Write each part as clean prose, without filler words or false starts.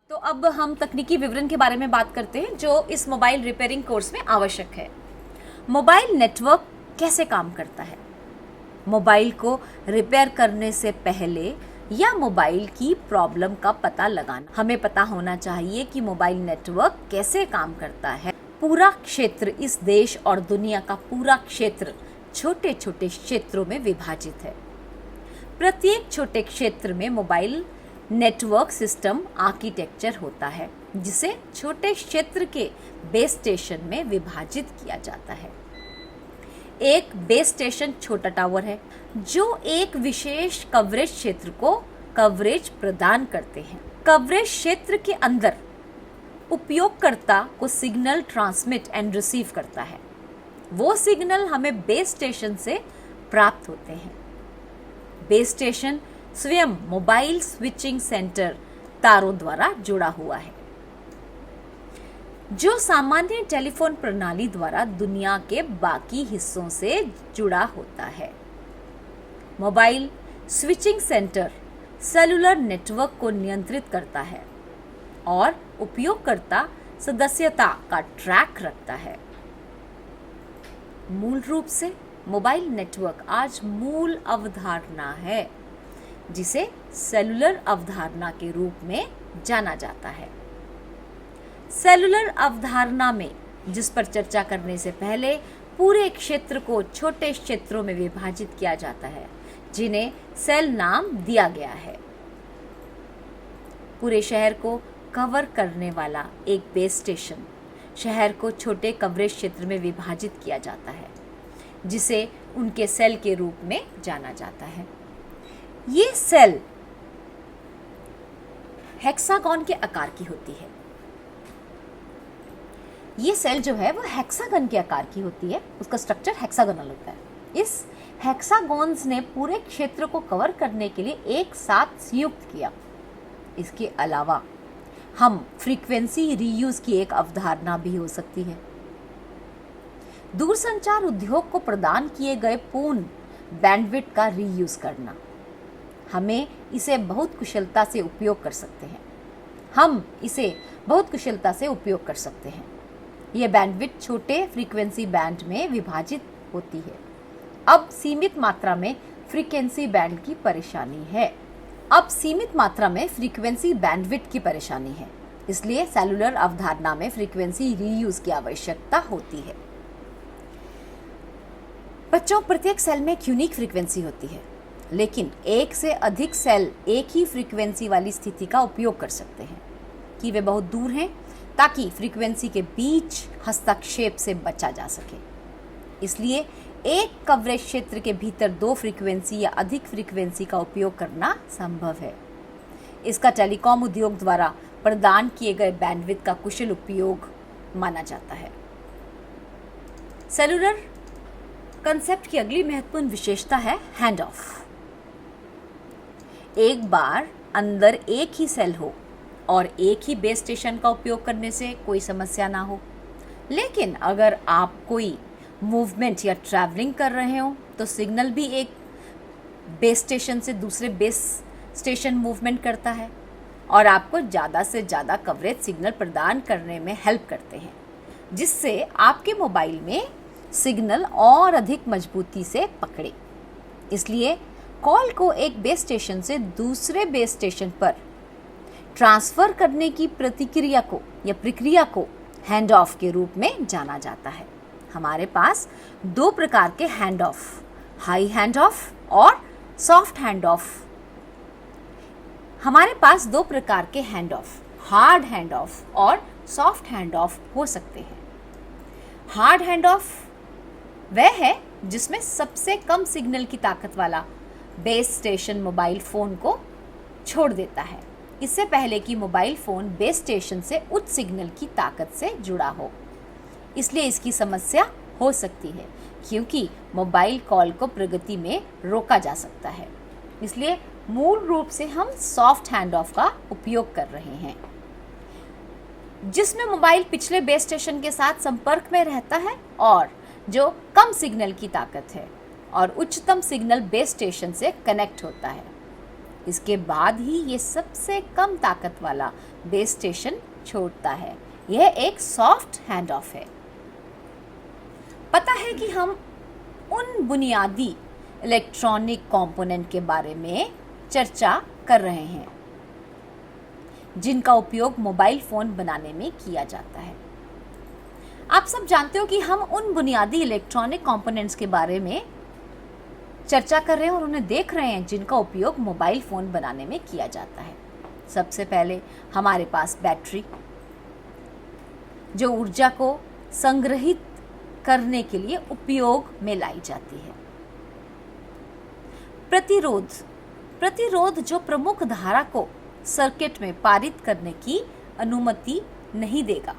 तो अब हम तकनीकी विवरण के बारे में बात करते हैं जो इस मोबाइल रिपेयरिंग कोर्स में आवश्यक है। मोबाइल नेटवर्क कैसे काम करता है? मोबाइल को रिपेयर करने से पहले या मोबाइल की प्रॉब्लम का पता लगाना हमें पता होना चाहिए कि मोबाइल नेटवर्क कैसे काम करता है। पूरा क्षेत्र, इस देश और दुनिया का पूरा क्षेत्र छोटे छोटे क्षेत्रों में विभाजित है। प्रत्येक छोटे क्षेत्र में मोबाइल नेटवर्क सिस्टम आर्किटेक्चर होता है जिसे छोटे क्षेत्र के बेस स्टेशन में विभाजित किया जाता है। एक बेस स्टेशन छोटा टावर है जो एक विशेष कवरेज क्षेत्र को कवरेज प्रदान करते हैं। कवरेज क्षेत्र के अंदर उपयोगकर्ता को सिग्नल ट्रांसमिट एंड रिसीव करता है। वो सिग्नल हमें बेस स्टेशन से प्राप्त होते हैं। बेस स्टेशन स्वयं मोबाइल स्विचिंग सेंटर तारों द्वारा जुड़ा हुआ है जो सामान्य टेलीफोन प्रणाली द्वारा दुनिया के बाकी हिस्सों से जुड़ा होता है। Mobile switching centre cellular network को नियंत्रित करता है और उपयोगकर्ता सदस्यता का ट्रैक रखता है। मूल रूप से मोबाइल नेटवर्क आज मूल अवधारणा है जिसे सेलुलर अवधारणा के रूप में जाना जाता है। सेलुलर अवधारणा में जिस पर चर्चा करने से पहले पूरे क्षेत्र को छोटे क्षेत्रों में विभाजित किया जाता है जिन्हें सेल नाम दिया गया है। पूरे शहर को कवर करने वाला एक बेस स्टेशन शहर को छोटे कवरेज क्षेत्र में विभाजित किया जाता है जिसे उनके सेल के रूप में जाना जाता है। ये सेल हेक्सागन के आकार की होती है। ये सेल जो है वो हेक्सागन के आकार की होती है, उसका स्ट्रक्चर हेक्सागोनल होता है। इस हेक्सागोन्स ने पूरे क्षेत्र को कवर करने के लिए एक साथ संयुक्त किया। इसके अलावा हम फ्रीक्वेंसी रीयूज की एक अवधारणा भी हो सकती है। दूरसंचार उद्योग को प्रदान किए गए पूर्ण बैंडविड्थ का रीयूज करना, हमें इसे बहुत कुशलता से उपयोग कर सकते हैं। यह बैंडविड्थ छोटे फ्रीक्वेंसी बैंड में विभाजित होती है। अब सीमित मात्रा में फ्रीक्वेंसी बैंडविड्थ की परेशानी है, इसलिए सेलुलर अवधारणा में फ्रीक्वेंसी रीयूज की आवश्यकता होती है। बच्चों, प्रत्येक सेल में एक यूनिक फ्रीक्वेंसी होती है, लेकिन एक से अधिक सेल एक ही फ्रीक्वेंसी वाली स्थिति का उपयोग कर सकते हैं कि वे बहुत दूर हैं ताकि फ्रीक्वेंसी के बीच हस्तक्षेप से बचा जा सके। इसलिए एक कवरेज क्षेत्र के भीतर दो फ्रीक्वेंसी या अधिक फ्रीक्वेंसी का उपयोग करना संभव है। इसका टेलीकॉम उद्योग द्वारा प्रदान किए गए बैंडविड्थ का कुशल उपयोग माना जाता है। सेलुलर कंसेप्ट की अगली महत्वपूर्ण विशेषता है हैंड ऑफ। एक बार अंदर एक ही सेल हो और एक ही बेस स्टेशन का उपयोग करने से कोई समस्या ना हो, लेकिन अगर आप कोई मूवमेंट या ट्रैवलिंग कर रहे हो तो सिग्नल भी एक बेस स्टेशन से दूसरे बेस स्टेशन मूवमेंट करता है और आपको ज़्यादा से ज़्यादा कवरेज सिग्नल प्रदान करने में हेल्प करते हैं, जिससे आपके मोबाइल में सिग्नल और अधिक मजबूती से पकड़े। इसलिए कॉल को एक बेस स्टेशन से दूसरे बेस स्टेशन पर ट्रांसफ़र करने की प्रक्रिया को हैंड ऑफ के रूप में जाना जाता है। हमारे पास दो प्रकार के hand of, high hand of और सॉफ्ट हैंड ऑफ। हमारे पास दो प्रकार के hand of, hard hand of और सॉफ्ट हैंड ऑफ हो सकते हैं। हार्ड हैंड ऑफ वह है जिसमें सबसे कम सिग्नल की ताकत वाला बेस स्टेशन मोबाइल फ़ोन को छोड़ देता है, इससे पहले कि मोबाइल फ़ोन बेस स्टेशन से उच्च सिग्नल की ताकत से जुड़ा हो। इसलिए इसकी समस्या हो सकती है क्योंकि मोबाइल कॉल को प्रगति में रोका जा सकता है। इसलिए मूल रूप से हम सॉफ्ट हैंड ऑफ का उपयोग कर रहे हैं, जिसमें मोबाइल पिछले बेस स्टेशन के साथ संपर्क में रहता है और जो कम सिग्नल की ताकत है और उच्चतम सिग्नल बेस स्टेशन से कनेक्ट होता है। इसके बाद ही ये सबसे कम ताकत वाला बेस स्टेशन छोड़ता है। यह एक सॉफ्ट हैंड ऑफ है। पता है कि हम उन बुनियादी इलेक्ट्रॉनिक कंपोनेंट के बारे में चर्चा कर रहे हैं जिनका उपयोग मोबाइल फ़ोन बनाने में किया जाता है। आप सब जानते हो कि हम उन बुनियादी इलेक्ट्रॉनिक कंपोनेंट्स के बारे में चर्चा कर रहे हैं और उन्हें देख रहे हैं जिनका उपयोग मोबाइल फ़ोन बनाने में किया जाता है। सबसे पहले हमारे पास बैटरी, जो ऊर्जा को संग्रहित करने के लिए उपयोग में लाई जाती है। प्रतिरोध जो प्रमुख धारा को सर्किट में पारित करने की अनुमति नहीं देगा।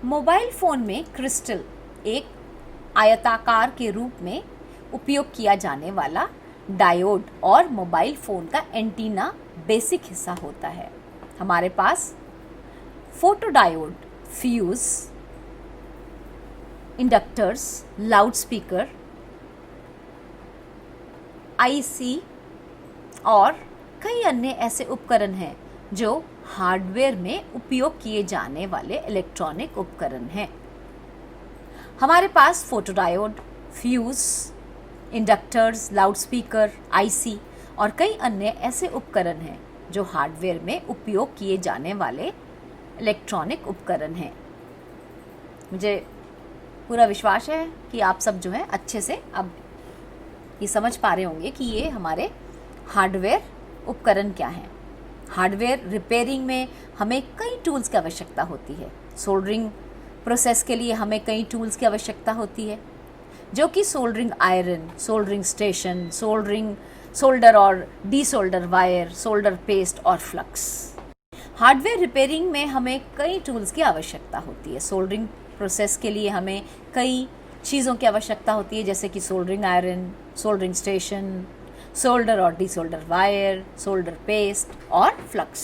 मोबाइल फोन में क्रिस्टल एक आयताकार के रूप में उपयोग किया जाने वाला डायोड और मोबाइल फोन का एंटीना बेसिक हिस्सा होता है। हमारे पास photodiode, fuse, inductors, loudspeaker, IC और कई अन्य ऐसे उपकरण हैं जो हार्डवेयर में उपयोग किए जाने वाले इलेक्ट्रॉनिक उपकरण हैं। हमारे पास photodiode, fuse, inductors, loudspeaker, IC और कई अन्य ऐसे उपकरण हैं जो हार्डवेयर में उपयोग किए जाने वाले इलेक्ट्रॉनिक उपकरण हैं। मुझे पूरा विश्वास है कि आप सब जो है अच्छे से अब ये समझ पा रहे होंगे कि ये हमारे हार्डवेयर उपकरण क्या हैं। हार्डवेयर रिपेयरिंग में हमें कई टूल्स की आवश्यकता होती है। सोल्डरिंग प्रोसेस के लिए हमें कई टूल्स की आवश्यकता होती है, जो कि soldering iron, soldering station, solder और डीसोल्डर वायर, सोल्डर पेस्ट और फ्लक्स। हार्डवेयर रिपेयरिंग में हमें कई टूल्स की आवश्यकता होती है। सोल्डरिंग प्रोसेस के लिए हमें कई चीज़ों की आवश्यकता होती है, जैसे कि soldering iron, soldering station, solder और डीसोल्डर वायर, सोल्डर पेस्ट और फ्लक्स।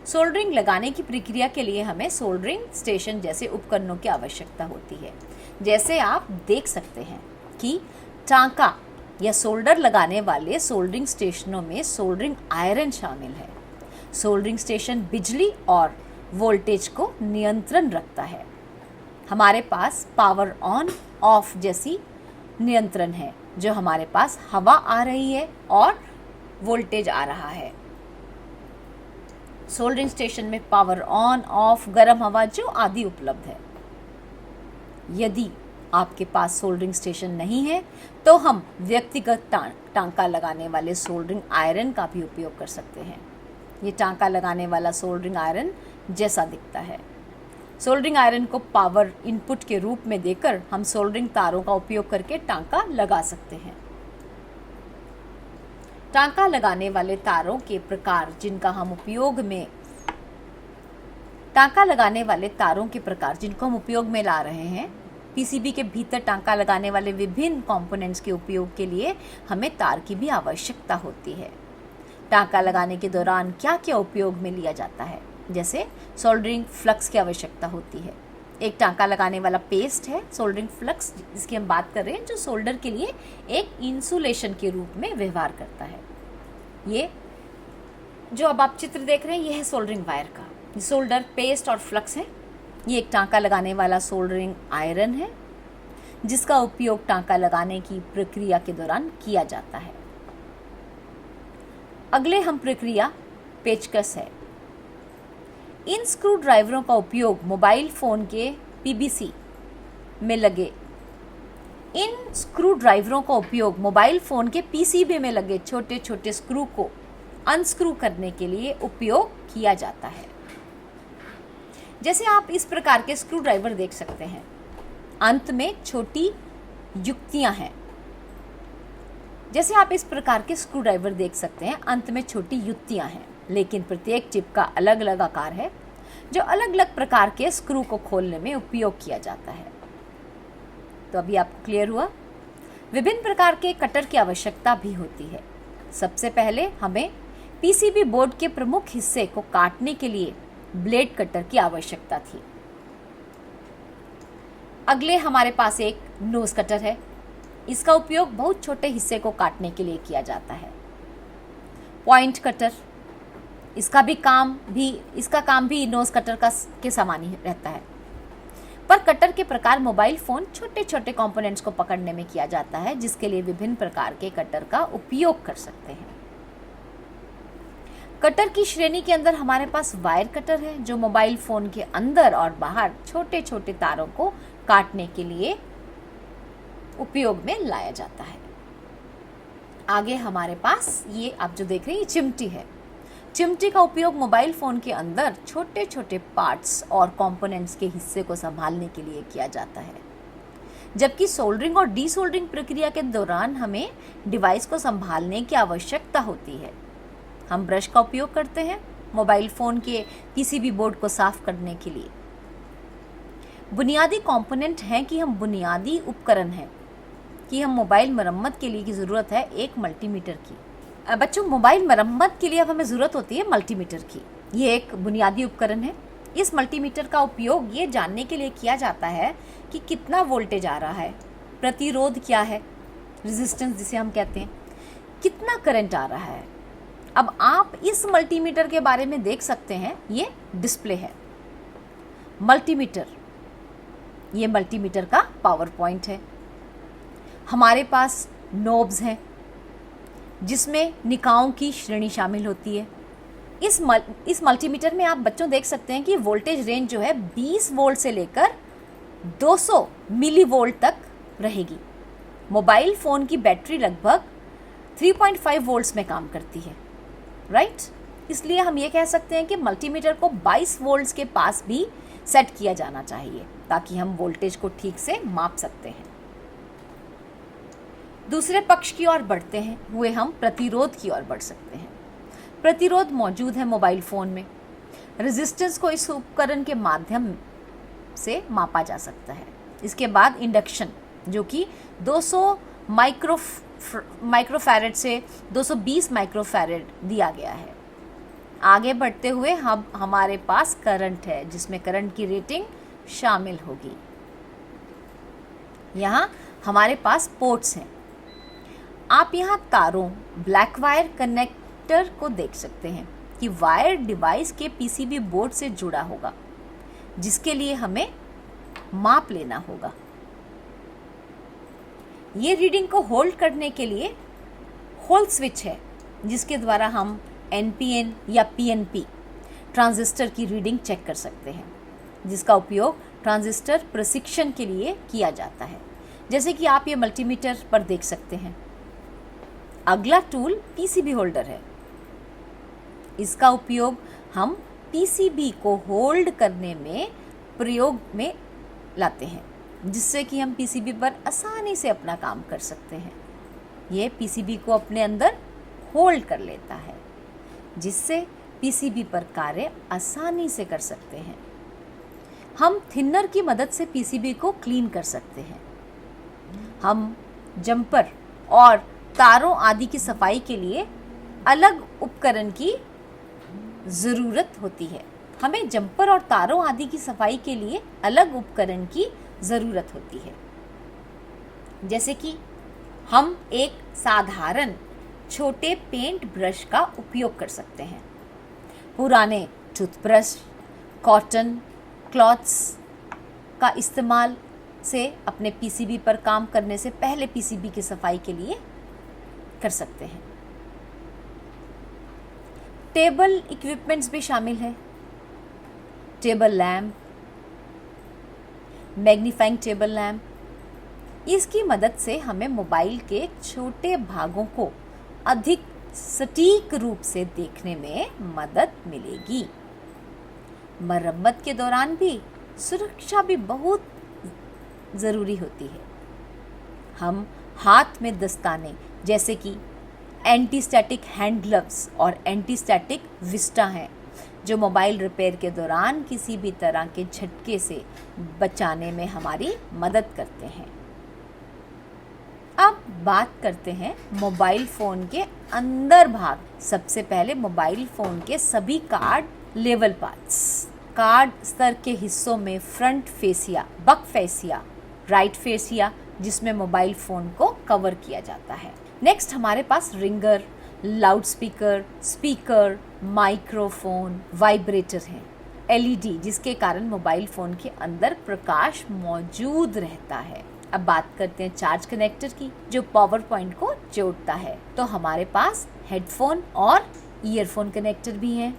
सोल्डरिंग लगाने की प्रक्रिया के लिए हमें सोल्डरिंग स्टेशन जैसे उपकरणों की आवश्यकता होती है। जैसे आप देख सकते हैं कि टांका या सोल्डर लगाने वाले सोल्डरिंग स्टेशनों में सोल्डरिंग आयरन शामिल है। सोल्डरिंग स्टेशन बिजली और वोल्टेज को नियंत्रण रखता है। हमारे पास पावर ऑन ऑफ जैसी नियंत्रण है, जो हमारे पास हवा आ रही है और वोल्टेज आ रहा है। सोल्डरिंग स्टेशन में पावर ऑन ऑफ, गर्म हवा जो आदि उपलब्ध है। यदि आपके पास सोल्डरिंग स्टेशन नहीं है तो हम व्यक्तिगत टांका लगाने वाले सोल्डरिंग आयरन का भी उपयोग कर सकते हैं। ये टांका लगाने वाला सोल्डरिंग आयरन जैसा दिखता है। सोल्डरिंग आयरन को पावर इनपुट के रूप में देकर हम सोल्डरिंग तारों का उपयोग करके टांका लगा सकते हैं। टांका लगाने वाले तारों के प्रकार जिनको हम उपयोग में ला रहे हैं, पीसीबी के भीतर टांका लगाने वाले विभिन्न कंपोनेंट्स के उपयोग के लिए हमें तार की भी आवश्यकता होती है। टांका लगाने के दौरान क्या क्या उपयोग में लिया जाता है, जैसे सोल्डरिंग फ्लक्स की आवश्यकता होती है। एक टांका लगाने वाला पेस्ट है सोल्डरिंग फ्लक्स, जिसकी हम बात कर रहे हैं, जो सोल्डर के लिए एक इंसुलेशन के रूप में व्यवहार करता है। ये जो अब आप चित्र देख रहे हैं, यह है सोल्डरिंग वायर का। सोल्डर, पेस्ट और फ्लक्स है। ये एक टांका लगाने वाला सोल्डरिंग आयरन है, जिसका उपयोग टांका लगाने की प्रक्रिया के दौरान किया जाता है। अगले हम प्रक्रिया पेचकस है। इन स्क्रू ड्राइवरों का उपयोग मोबाइल फोन के पीबीसी में लगे पीसीबी में लगे छोटे छोटे स्क्रू को अनस्क्रू करने के लिए उपयोग किया जाता है। जैसे आप इस प्रकार के स्क्रू ड्राइवर देख सकते हैं, अंत में छोटी युक्तियां हैं। लेकिन प्रत्येक टिप का अलग अलग आकार है, जो अलग अलग प्रकार के स्क्रू को खोलने में उपयोग किया जाता है। तो अभी आपको क्लियर हुआ। विभिन्न प्रकार के कटर की आवश्यकता भी होती है। सबसे पहले हमें पीसीबी बोर्ड के प्रमुख हिस्से को काटने के लिए ब्लेड कटर की आवश्यकता थी। अगले हमारे पास एक नोज कटर है। इसका उपयोग बहुत छोटे हिस्से को काटने के लिए किया जाता है। पॉइंट कटर, इसका काम भी नोज कटर के समान ही रहता है। पर कटर के प्रकार मोबाइल फोन छोटे छोटे कंपोनेंट्स को पकड़ने में किया जाता है, जिसके लिए विभिन्न प्रकार के कटर का उपयोग कर सकते हैं। कटर की श्रेणी के अंदर हमारे पास वायर कटर है, जो मोबाइल फोन के अंदर और बाहर छोटे छोटे तारों को काटने के लिए उपयोग में लाया जाता है। आगे हमारे पास ये आप जो देख रहे हैं ये चिमटी है। चिमटी का उपयोग मोबाइल फोन के अंदर छोटे छोटे पार्ट्स और कंपोनेंट्स के हिस्से को संभालने के लिए किया जाता है, जबकि सोल्डरिंग और डीसोल्डरिंग प्रक्रिया के दौरान हमें डिवाइस को संभालने की आवश्यकता होती है। हम ब्रश का उपयोग करते हैं मोबाइल फोन के पीसीबी बोर्ड को साफ करने के लिए। बुनियादी कंपोनेंट हैं कि हम बुनियादी उपकरण हैं कि हम मोबाइल मरम्मत के लिए की ज़रूरत है एक मल्टीमीटर की। बच्चों, मोबाइल मरम्मत के लिए अब हमें ज़रूरत होती है मल्टीमीटर की। ये एक बुनियादी उपकरण है। इस मल्टीमीटर का उपयोग ये जानने के लिए किया जाता है कि कितना वोल्टेज आ रहा है, प्रतिरोध क्या है, रेजिस्टेंस जिसे हम कहते हैं, कितना करंट आ रहा है। अब आप इस मल्टीमीटर के बारे में देख सकते हैं, ये डिस्प्ले है। मल्टीमीटर, ये मल्टीमीटर का पावर पॉइंट है। हमारे पास नोब्स हैं जिसमें निकायों की श्रेणी शामिल होती है। इस मल्टीमीटर में आप बच्चों देख सकते हैं कि वोल्टेज रेंज जो है 20 वोल्ट से लेकर 200 मिली वोल्ट तक रहेगी। मोबाइल फ़ोन की बैटरी लगभग 3.5 वोल्ट्स में काम करती है, राइट? इसलिए हम ये कह सकते हैं कि मल्टीमीटर को 22 वोल्ट्स के पास भी सेट किया जाना चाहिए ताकि हम वोल्टेज को ठीक से माप सकते हैं। दूसरे पक्ष की ओर बढ़ते हैं हुए हम प्रतिरोध की ओर बढ़ सकते हैं। प्रतिरोध मौजूद है मोबाइल फ़ोन में। रेजिस्टेंस को इस उपकरण के माध्यम से मापा जा सकता है। इसके बाद इंडक्शन, जो कि 200 माइक्रोफैरेड से 220 माइक्रोफैरेड दिया गया है। आगे बढ़ते हुए हम हमारे पास करंट है, जिसमें करंट की रेटिंग शामिल होगी। यहाँ हमारे पास पोर्ट्स हैं। आप यहाँ तारों, ब्लैक वायर कनेक्टर को देख सकते हैं कि वायर डिवाइस के पीसीबी बोर्ड से जुड़ा होगा, जिसके लिए हमें माप लेना होगा। ये रीडिंग को होल्ड करने के लिए होल्ड स्विच है, जिसके द्वारा हम एनपीएन या पीएनपी ट्रांजिस्टर की रीडिंग चेक कर सकते हैं, जिसका उपयोग ट्रांजिस्टर प्रशिक्षण के लिए किया जाता है, जैसे कि आप ये मल्टीमीटर पर देख सकते हैं। अगला टूल पीसीबी होल्डर है। इसका उपयोग हम पीसीबी को होल्ड करने में प्रयोग में लाते हैं, जिससे कि हम पीसीबी पर आसानी से अपना काम कर सकते हैं। यह पीसीबी को अपने अंदर होल्ड कर लेता है, जिससे पीसीबी पर कार्य आसानी से कर सकते हैं। हम थिनर की मदद से पीसीबी को क्लीन कर सकते हैं। हम जंपर और तारों आदि की सफाई के लिए अलग उपकरण की ज़रूरत होती है। हमें जंपर और तारों आदि की सफाई के लिए अलग उपकरण की ज़रूरत होती है, जैसे कि हम एक साधारण छोटे पेंट ब्रश का उपयोग कर सकते हैं। पुराने टूथब्रश, कॉटन क्लॉथ्स का इस्तेमाल से अपने पीसीबी पर काम करने से पहले पीसीबी की सफाई के लिए कर सकते हैं। टेबल इक्विपमेंट्स भी शामिल है। Table lamp, magnifying table lamp. इसकी मदद से हमें मोबाइल के छोटे भागों को अधिक सटीक रूप से देखने में मदद मिलेगी। मरम्मत के दौरान भी सुरक्षा भी बहुत ज़रूरी होती है। हम हाथ में दस्ताने जैसे कि एंटी स्टैटिक हैंड ग्लव्स और एंटी स्टैटिक विस्टा हैं, जो मोबाइल रिपेयर के दौरान किसी भी तरह के झटके से बचाने में हमारी मदद करते हैं। अब बात करते हैं मोबाइल फ़ोन के अंदर भाग। सबसे पहले मोबाइल फ़ोन के सभी कार्ड लेवल पार्ट्स। कार्ड स्तर के हिस्सों में front fascia, back fascia, right fascia, जिसमें मोबाइल फ़ोन को कवर किया जाता है। नेक्स्ट हमारे पास ringer, loud speaker, speaker, microphone, vibrator हैं। एलईडी, जिसके कारण मोबाइल फ़ोन के अंदर प्रकाश मौजूद रहता है। अब बात करते हैं चार्ज कनेक्टर की, जो पावर पॉइंट को जोड़ता है। तो हमारे पास हेडफोन और ईयरफोन कनेक्टर भी हैं।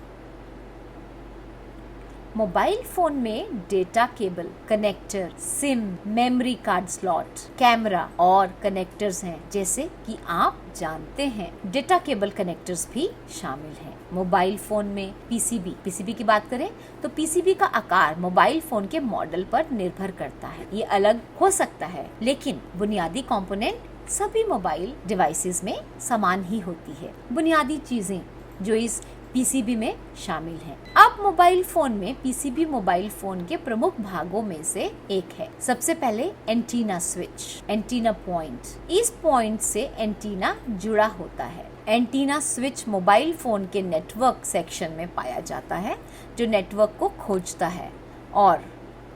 मोबाइल फोन में data cable, connector, SIM, memory card slot, camera और कनेक्टर्स हैं। जैसे कि आप जानते हैं, डेटा केबल कनेक्टर्स भी शामिल हैं। मोबाइल फोन में पीसीबी की बात करें तो पीसीबी का आकार मोबाइल फोन के मॉडल पर निर्भर करता है। ये अलग हो सकता है, लेकिन बुनियादी कंपोनेंट सभी मोबाइल डिवाइसेस में समान ही होती है। बुनियादी चीजें जो इस पीसीबी में शामिल हैं। अब मोबाइल फोन में पीसीबी मोबाइल फोन के प्रमुख भागों में से एक है। सबसे पहले एंटीना स्विच, एंटीना पॉइंट। इस पॉइंट से एंटीना जुड़ा होता है। एंटीना स्विच मोबाइल फोन के नेटवर्क सेक्शन में पाया जाता है, जो नेटवर्क को खोजता है और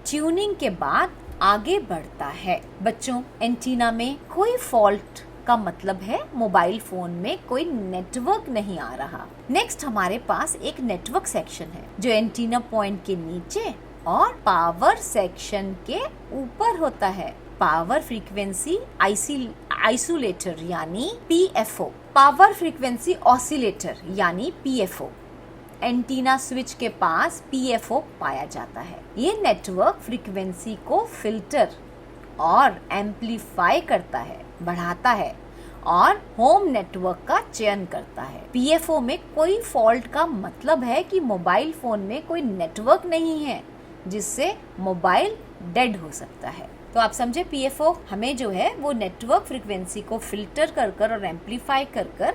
ट्यूनिंग के बाद आगे बढ़ता है। बच्चों, एंटीना में कोई फॉल्ट का मतलब है मोबाइल फोन में कोई नेटवर्क नहीं आ रहा। नेक्स्ट हमारे पास एक नेटवर्क सेक्शन है, जो एंटीना पॉइंट के नीचे और पावर सेक्शन के ऊपर होता है। पावर फ्रीक्वेंसी आइसोलेटर यानी पीएफओ, पावर फ्रीक्वेंसी ऑसिलेटर यानी पीएफओ। एंटीना स्विच के पास पीएफओ पाया जाता है। ये नेटवर्क फ्रीक्वेंसी को फिल्टर और एम्पलीफाई करता है, बढ़ाता है और होम नेटवर्क का चयन करता है। पीएफओ में कोई फॉल्ट का मतलब है कि मोबाइल फोन में कोई नेटवर्क नहीं है, जिससे मोबाइल डेड हो सकता है। तो आप समझे, पीएफओ हमें जो है वो नेटवर्क फ्रीक्वेंसी को फिल्टर कर और एम्पलीफाई कर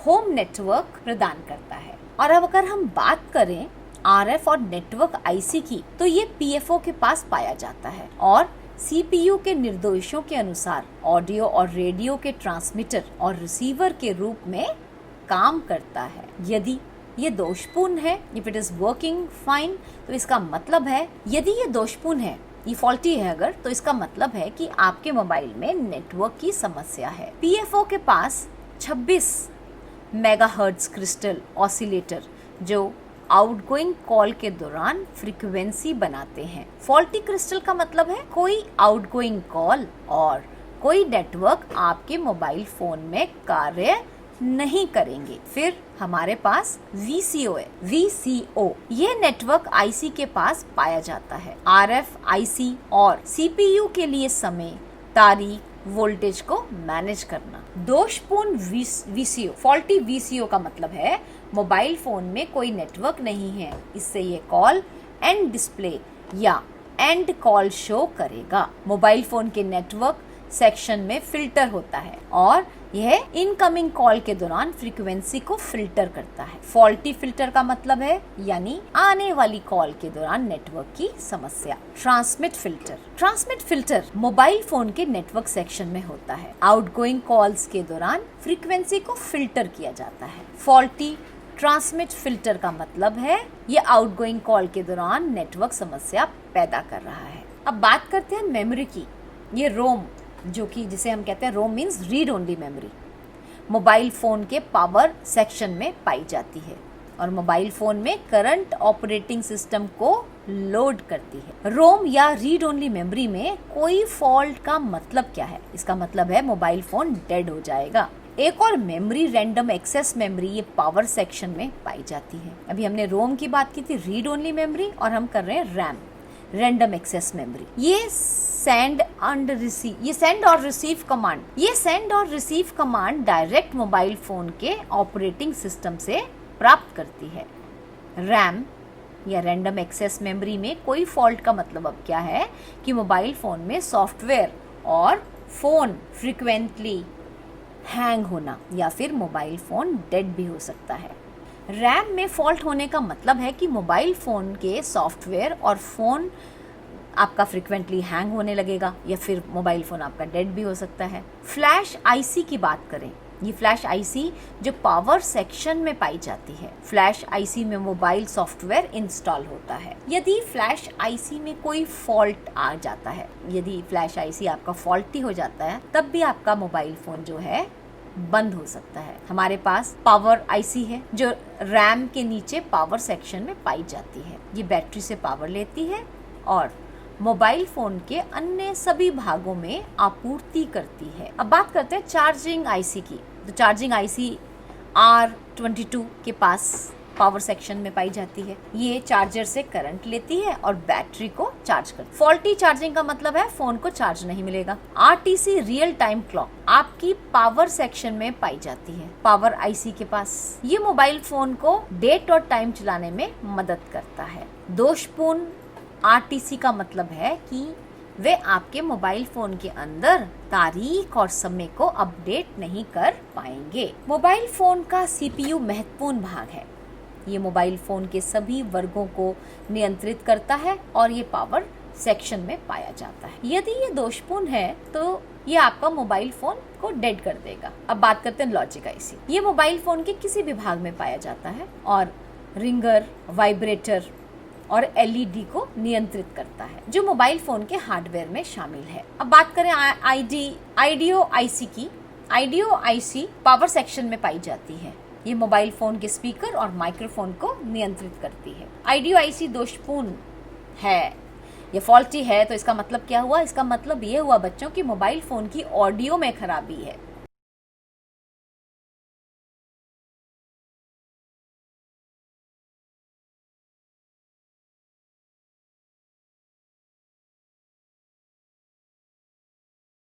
होम नेटवर्क प्रदान करता है। और अब अगर हम बात करें आरएफ और नेटवर्क आईसी की, तो ये पीएफओ के पास पाया जाता है और सीपीयू के निर्देशों के अनुसार ऑडियो और रेडियो के ट्रांसमीटर और रिसीवर के रूप में काम करता है। यदि ये दोषपूर्ण है, if it is working fine, तो इसका मतलब है, यदि ये दोषपूर्ण है, ये फॉल्टी है अगर, तो इसका मतलब है कि आपके मोबाइल में नेटवर्क की समस्या है। पीएफओ के पास 26 मेगाहर्ट्ज क्रिस्टल ऑसिलेटर, जो आउटगोइंग कॉल के दौरान फ्रीक्वेंसी बनाते हैं। फॉल्टी क्रिस्टल का मतलब है कोई आउटगोइंग कॉल और कोई नेटवर्क आपके मोबाइल फोन में कार्य नहीं करेंगे। फिर हमारे पास VCO है। VCO ये नेटवर्क आईसी के पास पाया जाता है। RF आईसी और CPU के लिए समय, तारीख, वोल्टेज को मैनेज करना। दोषपूर्ण VCO, फॉल्टी VCO का मतलब है मोबाइल फोन में कोई नेटवर्क नहीं है, इससे ये कॉल एंड डिस्प्ले या एंड कॉल शो करेगा। मोबाइल फोन के नेटवर्क सेक्शन में फिल्टर होता है और यह इनकमिंग कॉल के दौरान फ्रीक्वेंसी को फिल्टर करता है। फॉल्टी फिल्टर का मतलब है यानी आने वाली कॉल के दौरान नेटवर्क की समस्या। ट्रांसमिट फिल्टर मोबाइल फोन के नेटवर्क सेक्शन में होता है। आउटगोइंग कॉल्स के दौरान फ्रीक्वेंसी को फिल्टर किया जाता है। फॉल्टी ट्रांसमिट फिल्टर का मतलब है ये आउटगोइंग कॉल के दौरान नेटवर्क समस्या पैदा कर रहा है। अब बात करते हैं मेमोरी की। ये रोम, जो कि जिसे हम कहते हैं ROM means read only memory, mobile phone के पावर सेक्शन में पाई जाती है और मोबाइल फ़ोन में करंट ऑपरेटिंग सिस्टम को लोड करती है। रोम या रीड ओनली मेमोरी में कोई फॉल्ट का मतलब क्या है? इसका मतलब है मोबाइल फ़ोन डेड हो जाएगा। एक और मेमोरी रैंडम एक्सेस मेमोरी, ये पावर सेक्शन में पाई जाती है। अभी हमने रोम की बात की थी, रीड ओनली मेमोरी, और हम कर रहे हैं रैम, रैंडम एक्सेस मेमोरी। ये सेंड और receive command direct mobile phone के ऑपरेटिंग सिस्टम से प्राप्त करती है। रैम या रैंडम एक्सेस मेमोरी में कोई फॉल्ट का मतलब अब क्या है कि मोबाइल फोन में सॉफ्टवेयर और फोन फ्रीक्वेंटली हैंग होना या फिर मोबाइल फोन डेड भी हो सकता है। रैम में फॉल्ट होने का मतलब है कि मोबाइल फ़ोन के सॉफ्टवेयर और फ़ोन आपका फ्रिक्वेंटली हैंग होने लगेगा या फिर मोबाइल फ़ोन आपका डेड भी हो सकता है। फ्लैश आईसी की बात करें, ये फ्लैश आईसी जो पावर सेक्शन में पाई जाती है। फ्लैश आईसी में मोबाइल सॉफ्टवेयर इंस्टॉल होता है। यदि फ्लैश आईसी में कोई फॉल्ट आ जाता है, यदि फ्लैश आईसी आपका फॉल्टी हो जाता है, तब भी आपका मोबाइल फ़ोन जो है बंद हो सकता है। हमारे पास पावर आईसी है जो रैम के नीचे पावर सेक्शन में पाई जाती है। ये बैटरी से पावर लेती है और मोबाइल फोन के अन्य सभी भागों में आपूर्ति करती है। अब बात करते हैं चार्जिंग आईसी की। तो चार्जिंग आईसी R22 के पास पावर सेक्शन में पाई जाती है। ये चार्जर से करंट लेती है और बैटरी को चार्ज करती है। फॉल्टी चार्जिंग का मतलब है फोन को चार्ज नहीं मिलेगा। RTC रियल टाइम क्लॉक आपकी पावर सेक्शन में पाई जाती है, पावर आईसी के पास। ये मोबाइल फोन को डेट और टाइम चलाने में मदद करता है। दोषपूर्ण RTC का मतलब है कि वे आपके मोबाइल फोन के अंदर तारीख और समय को अपडेट नहीं कर पाएंगे। मोबाइल फोन का CPU महत्वपूर्ण भाग है। ये मोबाइल फोन के सभी वर्गों को नियंत्रित करता है और ये पावर सेक्शन में पाया जाता है। यदि ये दोषपूर्ण है तो ये आपका मोबाइल फोन को डेड कर देगा। अब बात करते हैं लॉजिक आईसी। ये मोबाइल फोन के किसी भी भाग में पाया जाता है और रिंगर, वाइब्रेटर और LED को नियंत्रित करता है, जो मोबाइल फोन के हार्डवेयर में शामिल है। अब बात करें आईडियो आईसी की। आईडियो आईसी पावर सेक्शन में पाई जाती है। ये मोबाइल फोन के स्पीकर और माइक्रोफोन को नियंत्रित करती है। आईडियो आईसी दोषपूर्ण है, ये फॉल्टी है, तो इसका मतलब क्या हुआ? इसका मतलब ये हुआ बच्चों कि मोबाइल फोन की ऑडियो में खराबी है।